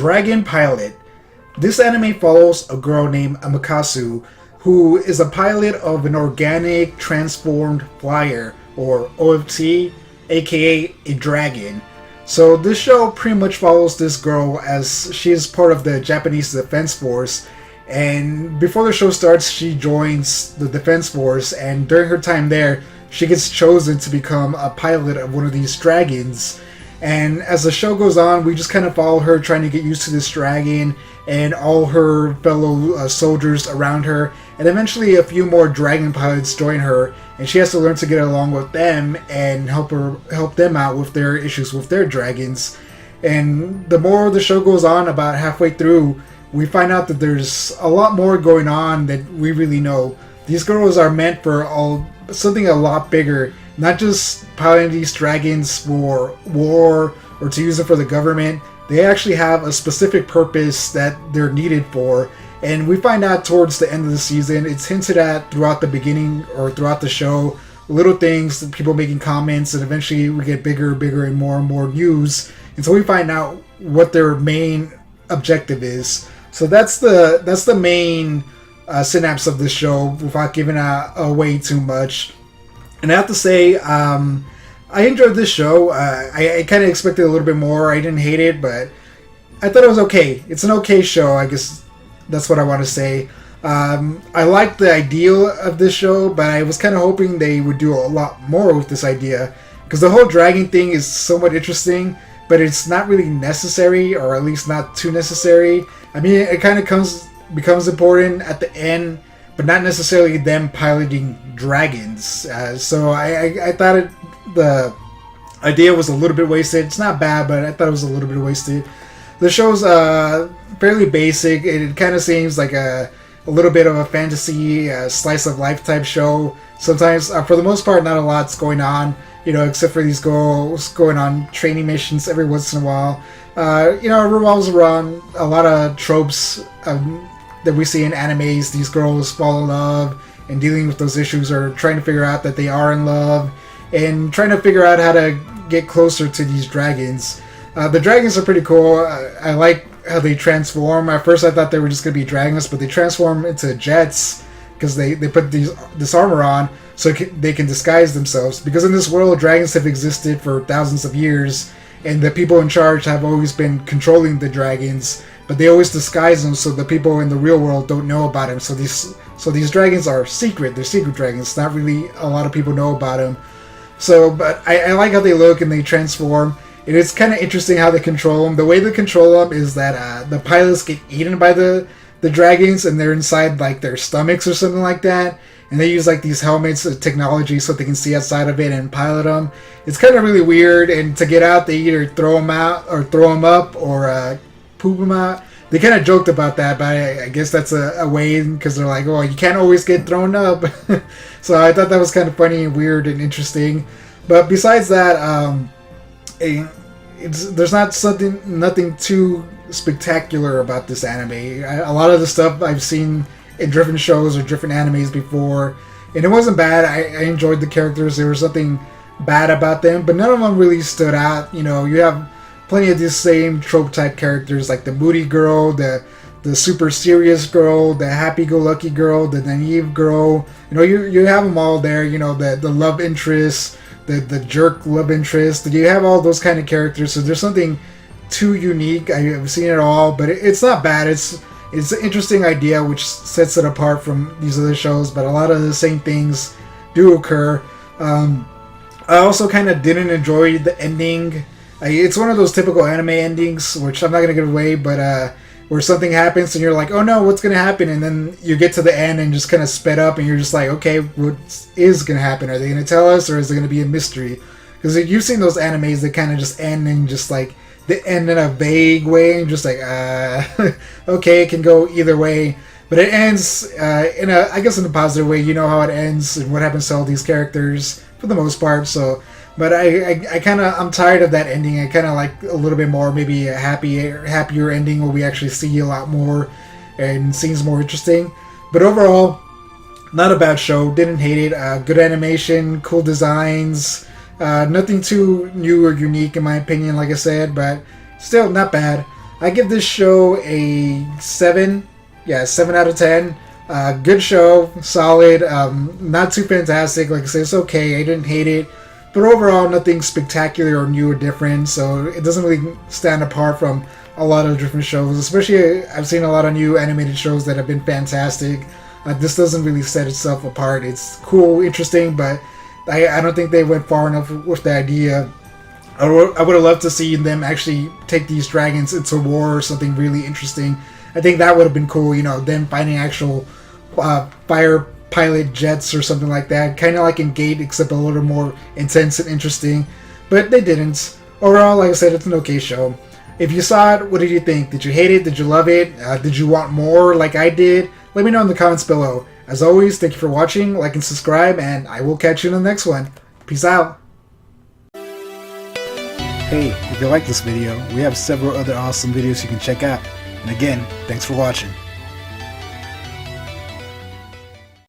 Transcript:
Dragon Pilot. This anime follows a girl named Amakasu, who is a pilot of an organic transformed flyer, or OFT, aka a dragon. So this show pretty much follows this girl as she is part of the Japanese Defense Force, and before the show starts she joins the Defense Force, and during her time there she gets chosen to become a pilot of one of these dragons. And as the show goes on, we just kind of follow her trying to get used to this dragon and all her fellow soldiers around her. And eventually a few more dragon pilots join her, and she has to learn to get along with them and help them out with their issues with their dragons. And the more the show goes on, about halfway through, we find out that there's a lot more going on than we really know. These girls are meant for something a lot bigger. Not just piloting these dragons for war or to use them for the government. They actually have a specific purpose that they're needed for. And we find out towards the end of the season. It's hinted at throughout the beginning or throughout the show. Little things, people making comments, and eventually we get bigger and more news. And so we find out what their main objective is. So that's the main synapse of the show without giving away too much. And I have to say, I enjoyed this show. I kind of expected a little bit more. I didn't hate it, but I thought it was okay. It's an okay show, I guess that's what I want to say. I liked the idea of this show, but I was kind of hoping they would do a lot more with this idea. Because the whole dragon thing is somewhat interesting, but it's not really necessary, or at least not too necessary. I mean, it kind of becomes important at the end, but not necessarily them piloting dragons. So I thought the idea was a little bit wasted. It's not bad, but I thought it was a little bit wasted. The show's fairly basic. It kind of seems like a little bit of a fantasy slice of life type show. Sometimes, for the most part, not a lot's going on, except for these girls going on training missions every once in a while. It revolves around a lot of tropes that we see in animes. These girls fall in love and dealing with those issues, or trying to figure out that they are in love and trying to figure out how to get closer to these dragons. The dragons are pretty cool. I like how they transform. At first I thought they were just going to be dragons, but they transform into jets because they put this armor on so they can disguise themselves. Because in this world, dragons have existed for thousands of years, and the people in charge have always been controlling the dragons, but they always disguise them so the people in the real world don't know about them. So these dragons are secret. They're secret dragons. Not really a lot of people know about them. But I like how they look and they transform. It is kind of interesting how they control them. The way they control them is that the pilots get eaten by the dragons, and they're inside like their stomachs or something like that. And they use like these helmets of technology so they can see outside of it and pilot them. It's kind of really weird. And to get out, they either throw them out or throw them up or poop them out. They kind of joked about that, but I guess that's a way, because they're like, oh, you can't always get thrown up. So I thought that was kind of funny and weird and interesting. But besides that, there's nothing too spectacular about this anime. A lot of the stuff I've seen in different shows or different animes before, and it wasn't bad. I enjoyed the characters. There was nothing bad about them, but none of them really stood out. You have plenty of these same trope type characters, like the moody girl, the super serious girl, the happy-go-lucky girl, the naive girl. You have them all there. The love interest, the jerk love interest. You have all those kind of characters. So there's something too unique. I've seen it all, but it's not bad. It's an interesting idea, which sets it apart from these other shows. But a lot of the same things do occur. I also kind of didn't enjoy the ending. It's one of those typical anime endings, which I'm not going to give away, but where something happens and you're like, oh no, what's going to happen? And then you get to the end and just kind of sped up and you're just like, okay, what is going to happen? Are they going to tell us, or is it going to be a mystery? Because you've seen those animes that kind of just end in just like, they end in a vague way and just like, okay, it can go either way. But it ends in a positive way. You know how it ends and what happens to all these characters for the most part. So, but I'm tired of that ending. I kind of like a little bit more, maybe a happier ending where we actually see a lot more and seems more interesting. But overall, not a bad show. Didn't hate it. Good animation, cool designs. Nothing too new or unique in my opinion, like I said, but still not bad. I give this show a 7. Yeah, 7 out of 10. Good show, solid, not too fantastic. Like I said, it's okay. I didn't hate it. But overall, nothing spectacular or new or different, so it doesn't really stand apart from a lot of different shows. Especially, I've seen a lot of new animated shows that have been fantastic. This doesn't really set itself apart. It's cool, interesting, but I don't think they went far enough with the idea. I would have loved to see them actually take these dragons into war or something really interesting. I think that would have been cool, you know, them finding actual fire pilot jets or something like that. Kind of like in Gate, except a little more intense and interesting. But they didn't. Overall, like I said, it's an okay show. If you saw it, what did you think? Did you hate it? Did you love it? Did you want more like I did? Let me know in the comments below. As always, thank you for watching, like and subscribe, and I will catch you in the next one. Peace out. Hey, if you like this video, we have several other awesome videos you can check out. And again, thanks for watching.